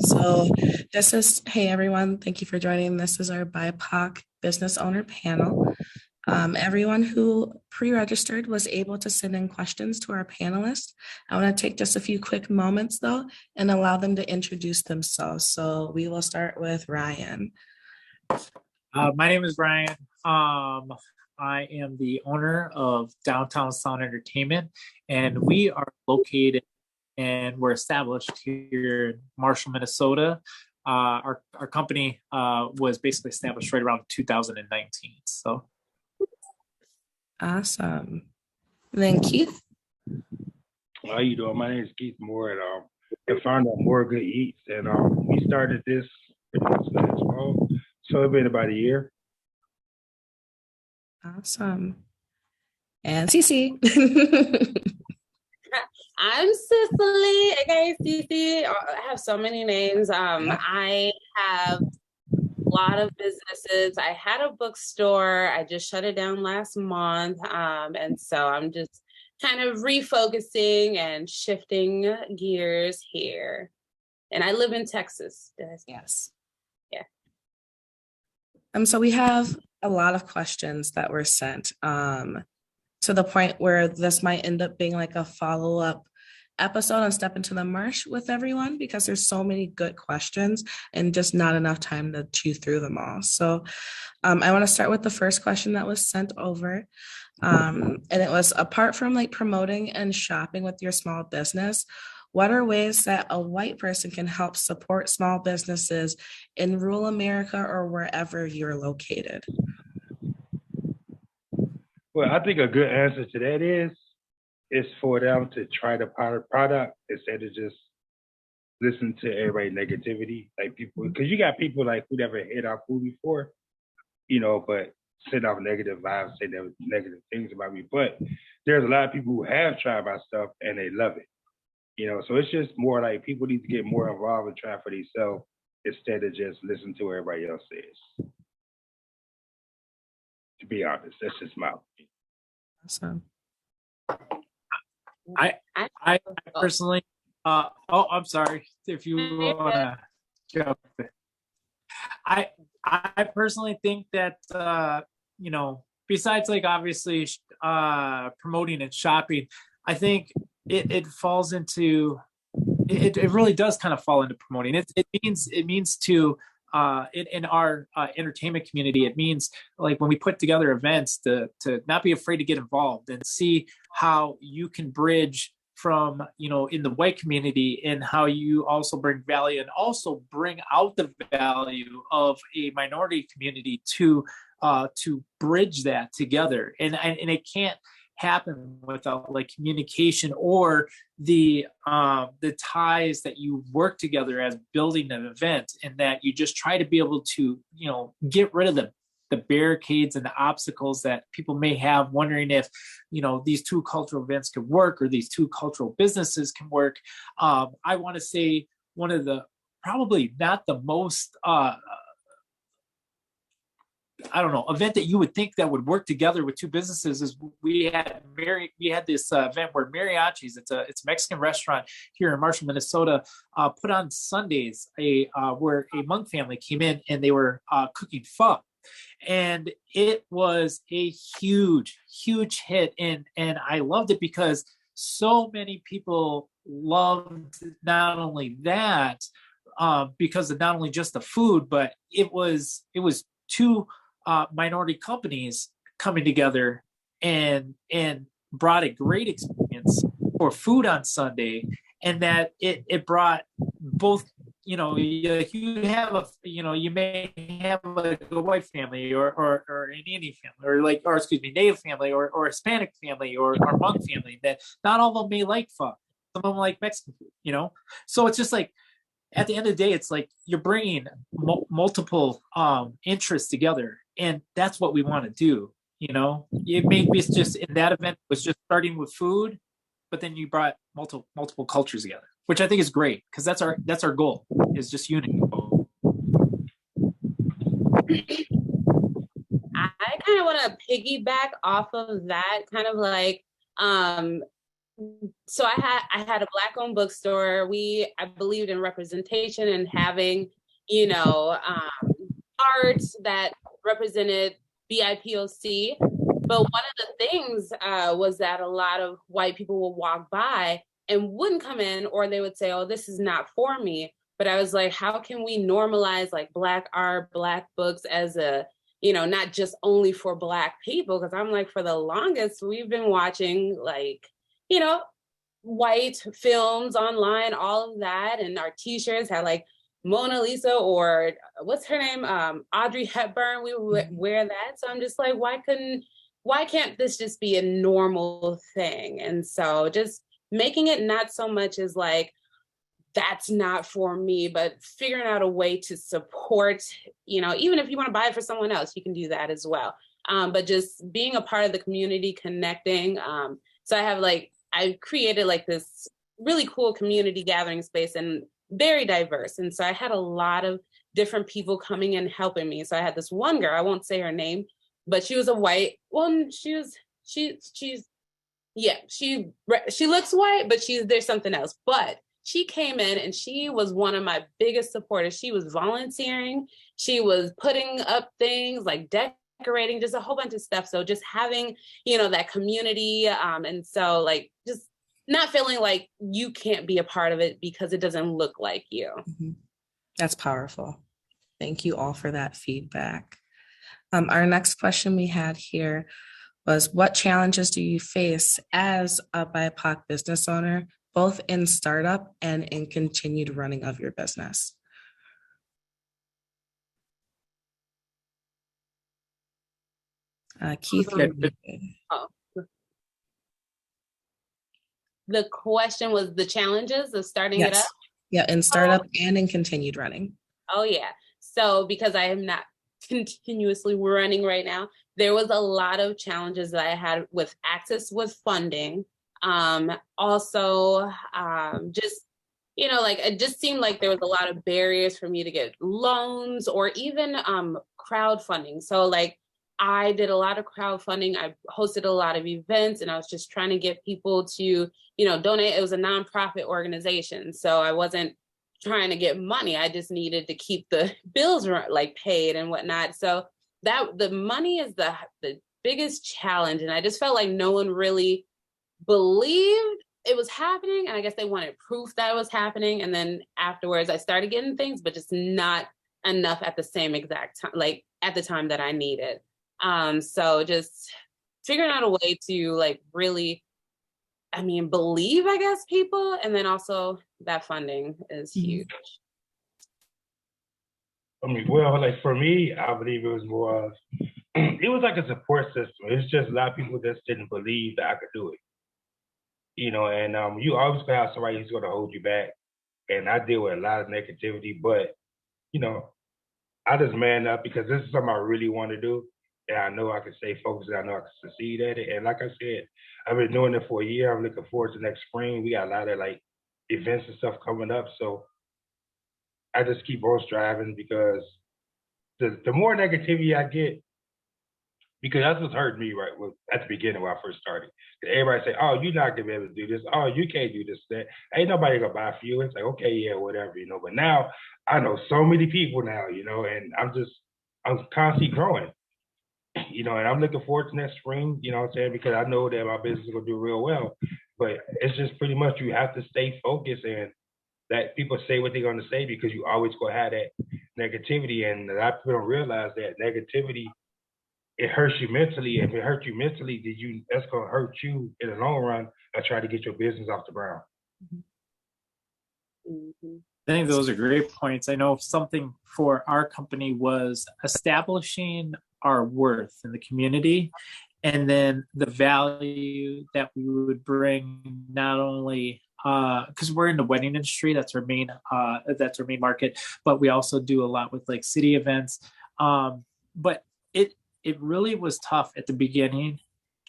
So, hey everyone, thank you for joining. This is our BIPOC business owner panel. Everyone who pre-registered was able to send in questions to our panelists. I want to take just a few quick moments though and allow them to introduce themselves. So we will start with Ryan. My name is Ryan. I am the owner of Downtown Sound Entertainment, and we are located and we're established here in Marshall, Minnesota. Our company was basically established right around 2019. So Awesome. And then Keith. How you doing? My name is Keith Moore, and the founder of More Good Eats, and we started this so it's been about a year. Awesome. And Cece. I'm Cicely, aka Cece. I have so many names. I have a lot of businesses. I had a bookstore. I just shut it down last month. And so I'm just kind of refocusing and shifting gears here. And I live in Texas. Yes. Yeah. So we have a lot of questions that were sent to the point where this might end up being like a follow-up episode and step into the marsh with everyone because there's so many good questions and just not enough time to chew through them all. So I want to start with the first question that was sent over. And it was, apart from like promoting and shopping with your small business, what are ways that a white person can help support small businesses in rural America or wherever you're located? Well, I think a good answer to that is for them to try the product instead of just listen to everybody's negativity. Like people, because you got people like who never ate our food before, but send off negative vibes, say negative things about me. But there's a lot of people who have tried my stuff and they love it. So it's just more like people need to get more involved and try for themselves instead of just listen to what everybody else says. To be honest, that's just my opinion. Awesome. I personally, I'm sorry if you want to jump in. I personally think that, besides like obviously promoting and shopping, I think it falls into, it really does kind of fall into promoting. It means to, in our entertainment community, it means like when we put together events to not be afraid to get involved and see how you can bridge from, in the white community and how you also bring value and also bring out the value of a minority community to bridge that together. And it can't happen without like communication or the ties that you work together as building an event, and that you just try to be able to get rid of the barricades and the obstacles that people may have, wondering if these two cultural events could work or these two cultural businesses can work. I want to say one of the probably not the most event that you would think that would work together with two businesses is we had this event where Mariachis, it's a Mexican restaurant here in Marshall, Minnesota, put on Sundays where a Hmong family came in and they were cooking pho. And it was a huge hit, and I loved it because so many people loved not only that because of not only just the food, but it was two minority companies coming together and brought a great experience for food on Sunday, and that it brought both. You may have like a white family or an Indian family or Native family or Hispanic family or Hmong family that not all of them may like pho. Some of them like Mexican food, So it's just like, at the end of the day, it's like you're bringing multiple interests together, and that's what we want to do. It may be just in that event was just starting with food, but then you brought multiple cultures together, which I think is great because that's our goal, is just unity. I kind of want to piggyback off of that, kind of like so I had a Black owned bookstore. I believed in representation and having, art that represented BIPOC. But one of the things was that a lot of white people would walk by and wouldn't come in, or they would say, "Oh, this is not for me." But I was like, how can we normalize like Black art, Black books as a, not just only for Black people? Because I'm like, for the longest, we've been watching like, white films online, all of that. And our t-shirts had like Mona Lisa or what's her name? Audrey Hepburn. We would wear that. So I'm just like, why can't this just be a normal thing? And so just making it not so much as like, that's not for me, but figuring out a way to support, even if you want to buy it for someone else, you can do that as well. But just being a part of the community, connecting. So I created like this really cool community gathering space and very diverse. And so I had a lot of different people coming and helping me. So I had this one girl, I won't say her name, but she was a white, well, she looks white, but there's something else. But she came in and she was one of my biggest supporters. She was volunteering. She was putting up things like decorating, just a whole bunch of stuff. So just having, that community. And so like, just not feeling like you can't be a part of it because it doesn't look like you. Mm-hmm. That's powerful. Thank you all for that feedback. Our next question we had here was, what challenges do you face as a BIPOC business owner, both in startup and in continued running of your business? Keith. The question was the challenges of starting it up? Yeah, in startup and in continued running. Oh, yeah. So because I am not continuously running right now, there was a lot of challenges that I had with access with funding. Also, just, it just seemed like there was a lot of barriers for me to get loans or even crowdfunding. So like, I did a lot of crowdfunding. I hosted a lot of events and I was just trying to get people to, donate. It was a nonprofit organization. So I wasn't trying to get money. I just needed to keep the bills like paid and whatnot. So the money is the biggest challenge. And I just felt like no one really believed it was happening. And I guess they wanted proof that it was happening. And then afterwards I started getting things, but just not enough at the same exact time, like at the time that I needed. So just figuring out a way to like really, believe, I guess, people. And then also that funding is huge. Well, like for me, I believe it was more of, it was like a support system. It's just a lot of people just didn't believe that I could do it. And you always gonna have somebody who's gonna hold you back. And I deal with a lot of negativity, but, I just man up because this is something I really want to do. And I know I can stay focused and I know I can succeed at it. And like I said, I've been doing it for a year. I'm looking forward to next spring. We got a lot of like events and stuff coming up. So I just keep on striving because the more negativity I get, because that's what's hurt me at the beginning when I first started. Everybody say, "Oh, you're not gonna be able to do this. Oh, you can't do this, that. Ain't nobody gonna buy for you." It's like, okay, yeah, whatever, But now I know so many people now, and I'm constantly growing, and I'm looking forward to next spring, what I'm saying, because I know that my business is gonna do real well. But it's just pretty much you have to stay focused and that people say what they're gonna say because you always gonna have that negativity, and a lot of people don't realize that negativity. It hurts you mentally. If it hurts you mentally, that's gonna hurt you in the long run. I try to get your business off the ground. Mm-hmm. I think those are great points. I know something for our company was establishing our worth in the community, and then the value that we would bring not only because we're in the wedding industry, that's our main market, but we also do a lot with like city events. But it really was tough at the beginning,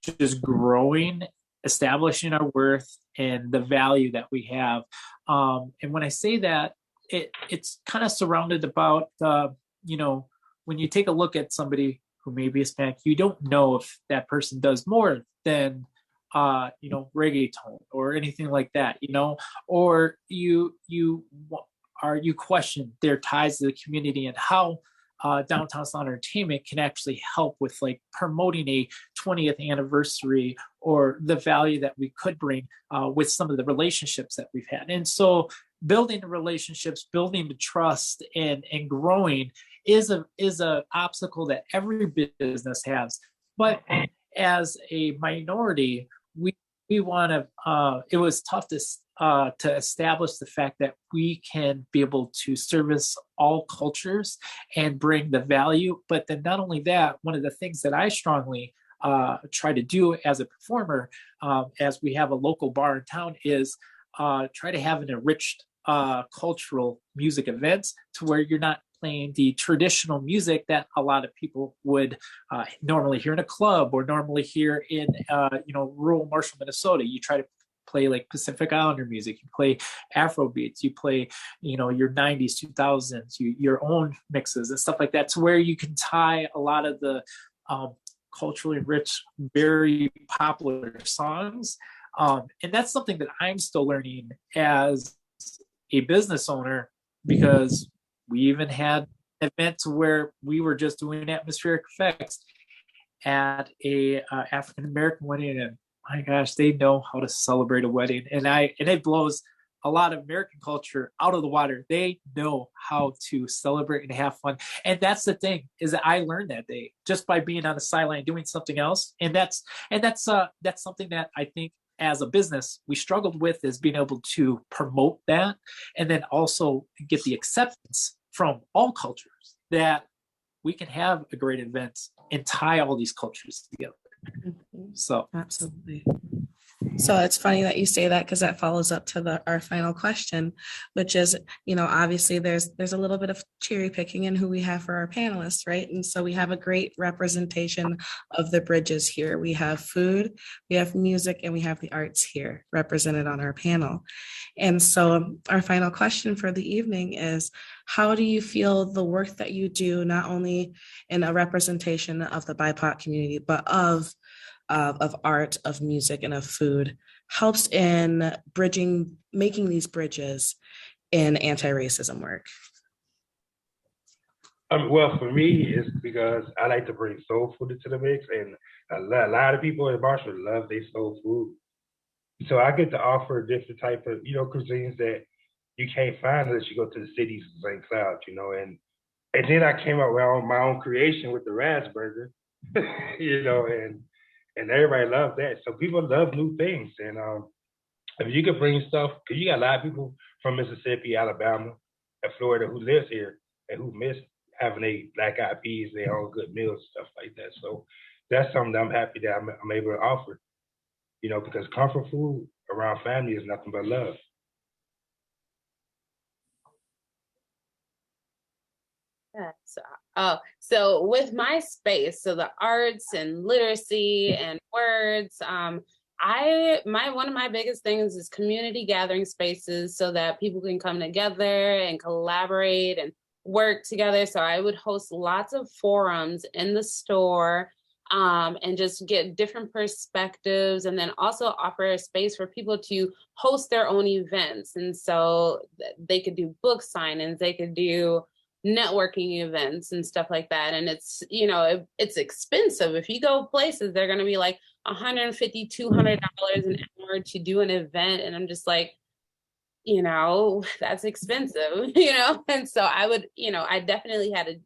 just growing, establishing our worth and the value that we have. And when I say that, it's kind of surrounded about, when you take a look at somebody who may be Hispanic, you don't know if that person does more than reggaeton or anything like that, or you question their ties to the community and how Downtown Sound Entertainment can actually help with like promoting a 20th anniversary or the value that we could bring with some of the relationships that we've had. And so building the relationships, building the trust and growing is a obstacle that every business has. But as a minority, we want to, it was tough to establish the fact that we can be able to service all cultures and bring the value. But then not only that, one of the things that I strongly try to do as a performer, as we have a local bar in town, is try to have an enriched cultural music events to where you're not playing the traditional music that a lot of people would normally hear in a club or normally hear in rural Marshall, Minnesota. You try to play like Pacific Islander music, you play Afro beats, you play your 90s, 2000s, your own mixes and stuff like that, to where you can tie a lot of the culturally rich, very popular songs. And that's something that I'm still learning as a business owner, because we even had an event where we were just doing atmospheric effects at a African American wedding, and my gosh, they know how to celebrate a wedding, and it blows a lot of American culture out of the water. They know how to celebrate and have fun, and that's the thing, is that I learned that day just by being on the sideline doing something else, and that's something that I think as a business we struggled with, is being able to promote that and then also get the acceptance from all cultures that we can have a great event and tie all these cultures together. Mhm. So Absolutely. So it's funny that you say that, because that follows up to our final question, which is, obviously there's a little bit of cherry picking in who we have for our panelists, right? And so we have a great representation of the bridges here. We have food, we have music, and we have the arts here represented on our panel. And so our final question for the evening is, how do you feel the work that you do, not only in a representation of the BIPOC community, but of art, of music, and of food, helps in making these bridges in anti-racism work? Well, for me, it's because I like to bring soul food into the mix, and a lot of people in Marshall love their soul food. So I get to offer different type of cuisines that you can't find unless you go to the cities of St. Cloud, and then I came up with my own creation with the Razzburger, and everybody loves that. So people love new things, and if you could bring stuff, because you got a lot of people from Mississippi, Alabama, and Florida who lives here and who miss having a black eyed peas, their own good meals, stuff like that. So that's something that I'm happy that I'm able to offer, because comfort food around family is nothing but love. Yeah, so with my space, so the arts and literacy and words, one of my biggest things is community gathering spaces so that people can come together and collaborate and work together. So I would host lots of forums in the store, and just get different perspectives, and then also offer a space for people to host their own events. And so they could do book signings, they could do networking events and stuff like that. And it's, it's expensive. If you go places, they're going to be like $150, $200 an hour to do an event. And I'm just like, that's expensive, And so I would, I definitely had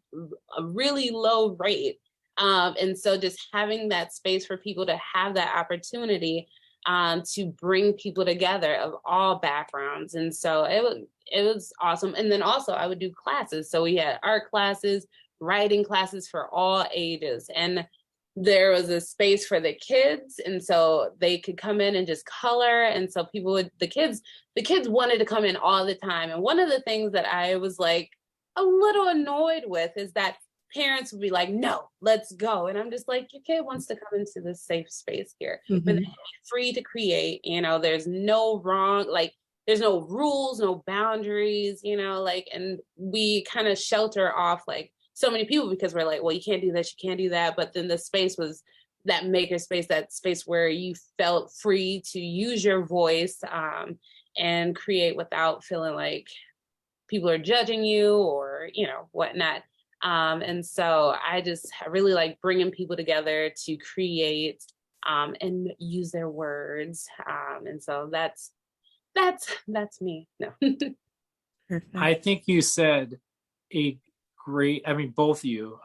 a really low rate. And so just having that space for people to have that opportunity to bring people together of all backgrounds. And so it was awesome. And then also I would do classes. So we had art classes, writing classes for all ages. And there was a space for the kids. And so they could come in and just color. And so the kids wanted to come in all the time. And one of the things that I was like a little annoyed with is that parents would be like, no, let's go. And I'm just like, your kid wants to come into this safe space here. Mm-hmm. But they're free to create, there's no wrong, there's no rules, no boundaries, and we kind of shelter off so many people because we're like, well, you can't do this, you can't do that. But then the space was that maker space, that space where you felt free to use your voice and create without feeling like people are judging you or, whatnot. And so I really like bringing people together to create and use their words. And so that's me. No. Perfect. I think you said a great, I mean, both of you,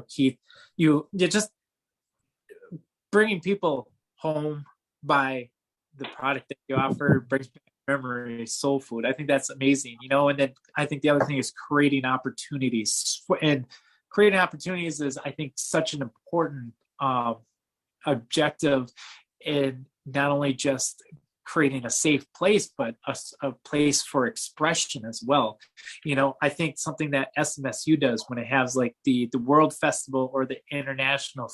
Keith, you're just bringing people home by the product that you offer brings back memories, soul food. I think that's amazing, and then I think the other thing is creating opportunities, and creating opportunities is, I think, such an important objective in not only just creating a safe place, but a place for expression as well. I think something that SMSU does when it has like the World Festival or the International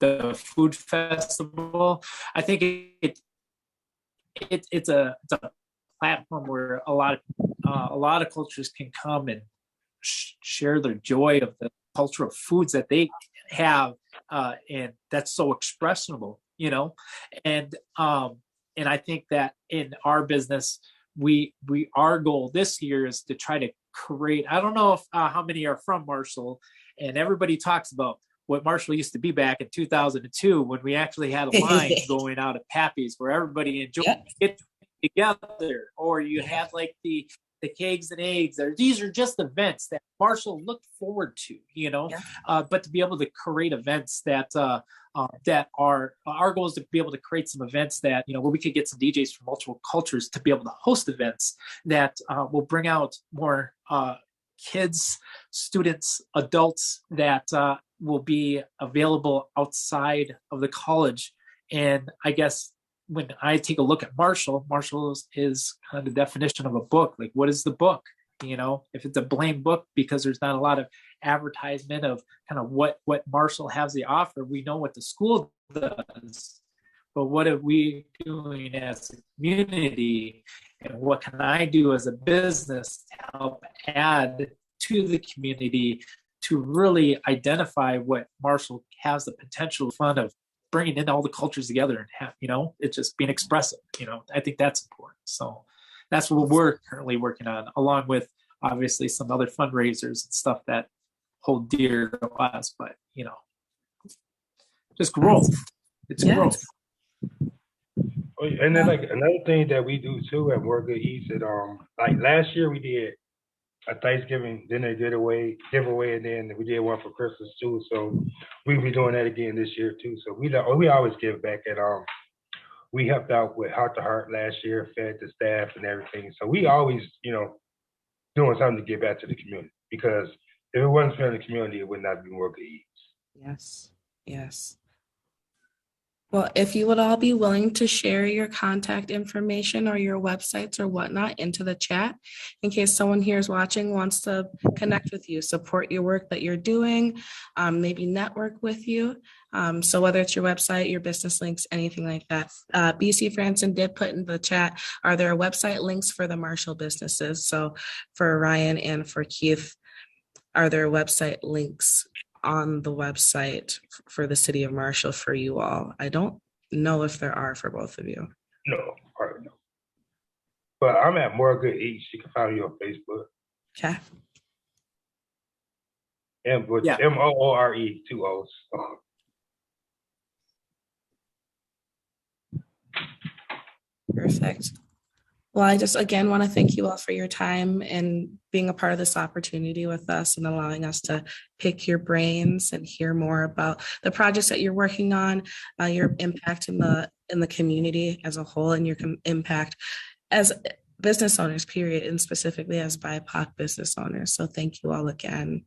the Food Festival, I think it's a platform where a lot of cultures can come and share their joy of the culture of foods that they have, and that's so expressible, and I think that in our business, our goal this year is to try to create. I don't know if how many are from Marshall, and everybody talks about what Marshall used to be back in 2002 when we actually had a line going out of Pappy's where everybody enjoyed it together, or you had like the Kegs and Eggs. These are just events that Marshall looked forward to, but to be able to create events that are our goal is to be able to create some events that, where we could get some DJs from multiple cultures to be able to host events that will bring out more kids, students, adults that will be available outside of the college. And I guess when I take a look at Marshall is kind of the definition of a book. Like, what is the book? If it's a blank book, because there's not a lot of advertisement of kind of what Marshall has to offer, we know what the school does, but what are we doing as a community, and what can I do as a business to help add to the community to really identify what Marshall has the potential fun of bringing in all the cultures together and have, it's just being expressive. I think that's important. So that's what we're currently working on, along with obviously some other fundraisers and stuff that hold dear to us, but just growth. It's growth. And then like another thing that we do too at More Good Eats, like last year we did a Thanksgiving dinner giveaway, and then we did one for Christmas too. So we'll be doing that again this year too. So we always give back. And we helped out with Heart to Heart last year, fed the staff and everything. So we always, doing something to give back to the community, because if it wasn't for the community, it would not be More Good Eats. Yes. Well, if you would all be willing to share your contact information or your websites or whatnot into the chat, in case someone here is watching wants to connect with you, support your work that you're doing, maybe network with you. So whether it's your website, your business links, anything like that. BC Franson did put in the chat, are there website links for the Marshall businesses? So for Ryan and for Keith, are there website links on the website for the city of Marshall for you all? I don't know if there are for both of you. No, probably no. But I'm at More Good Eats. You can find me on Facebook. Okay. MOORE, 2 O's. Perfect. Well, I just again want to thank you all for your time and being a part of this opportunity with us and allowing us to pick your brains and hear more about the projects that you're working on, your impact in the community as a whole, and your impact as business owners, period, and specifically as BIPOC business owners. So thank you all again.